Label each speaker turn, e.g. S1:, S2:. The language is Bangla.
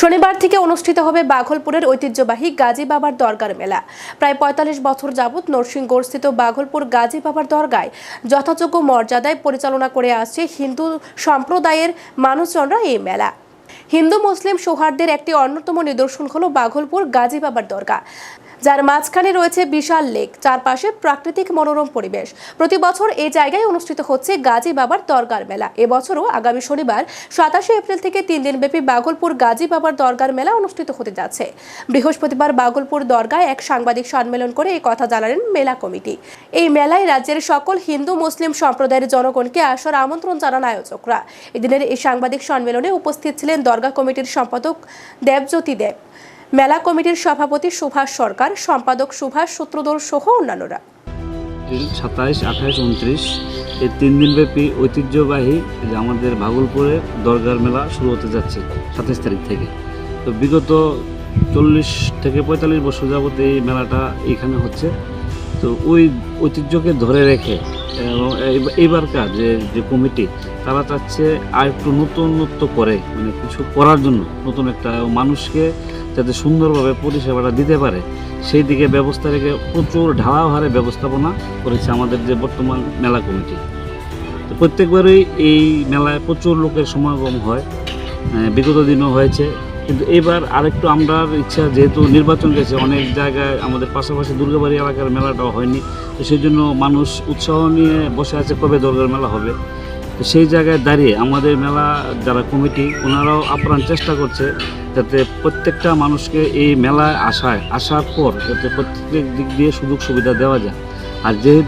S1: শনিবার থেকে অনুষ্ঠিত হবে বাঘলপুরের ঐতিহ্যবাহী গাজী বাবার দরগার মেলা। প্রায় ৪৫ বছর যাবৎ নরসিংগড়স্থিত বাঘলপুর গাজী বাবার দরগায় যথাযোগ্য মর্যাদায় পরিচালনা করে আসছে হিন্দু সম্প্রদায়ের মানুষজনরা এই মেলা। হিন্দু মুসলিম সৌহার্দ্যের একটি অন্যতম নিদর্শন হলো বাঘলপুর গাজী বাবার দরগা, যার মাঝখানে রয়েছে বিশাল লেক, চারপাশে প্রাকৃতিক মনোরম পরিবেশ। প্রতি বছর এই জায়গায় অনুষ্ঠিত হচ্ছে গাজী বাবার দরগার মেলা। এবছরও আগামী শনিবার ২৭ এপ্রিল থেকে ৩ দিনব্যাপী বাঘলপুর গাজী বাবার দরগার মেলা অনুষ্ঠিত হতে যাচ্ছে। বৃহস্পতিবার বাঘলপুর দরগায় এক সাংবাদিক সম্মেলন করে এই কথা জানালেন মেলা কমিটি। এই মেলায় রাজ্যের সকল হিন্দু মুসলিম সম্প্রদায়ের জনগণকে আসার আমন্ত্রণ জানান আয়োজকরা। এদিনের এই সাংবাদিক সম্মেলনে উপস্থিত ছিলেন দরগা কমিটির সম্পাদক দেবজ্যোতি দেব, মেলা কমিটির সভাপতি সুভাষ সরকার, সম্পাদক সুভাষ সূত্রধর সহ অন্যান্যরা।
S2: ২৭, ২৮, ২৯ এই ৩ দিনব্যাপী ঐতিহ্যবাহী আমাদের ভাগলপুরে দরগার মেলা শুরু হতে যাচ্ছে ২৭ তারিখ থেকে। তো বিগত ৪০ থেকে ৪৫ বছর যাবত এই মেলাটা এখানে হচ্ছে। তো ওই ঐতিহ্যকে ধরে রেখে এবং এইবারকার যে কমিটি তারা চাচ্ছে আর একটু নতুনত্ব করে, মানে কিছু করার জন্য নতুন একটা মানুষকে যাতে সুন্দরভাবে পরিষেবাটা দিতে পারে সেই দিকে ব্যবস্থা রেখে প্রচুর ঢালাও হারে ব্যবস্থাপনা করেছে আমাদের যে বর্তমান মেলা কমিটি। তো প্রত্যেকবারই এই মেলায় প্রচুর লোকের সমাগম হয়, বিগত দিনও হয়েছে, কিন্তু এবার আরেকটু আমরা ইচ্ছা, যেহেতু নির্বাচন গেছে অনেক জায়গায়, আমাদের পাশাপাশি দুর্গাবাড়ি এলাকার মেলাটাও হয়নি, তো সেই জন্য মানুষ উৎসাহ নিয়ে বসে আছে কবে দরগার মেলা হবে। তো সেই জায়গায় দাঁড়িয়ে আমাদের মেলা যারা কমিটি ওনারাও আপ্রাণ চেষ্টা করছে যাতে প্রত্যেকটা মানুষকে এই মেলায় আসার পর যাতে প্রত্যেক দিক দিয়ে সুযোগ সুবিধা দেওয়া যায়। আর যেহেতু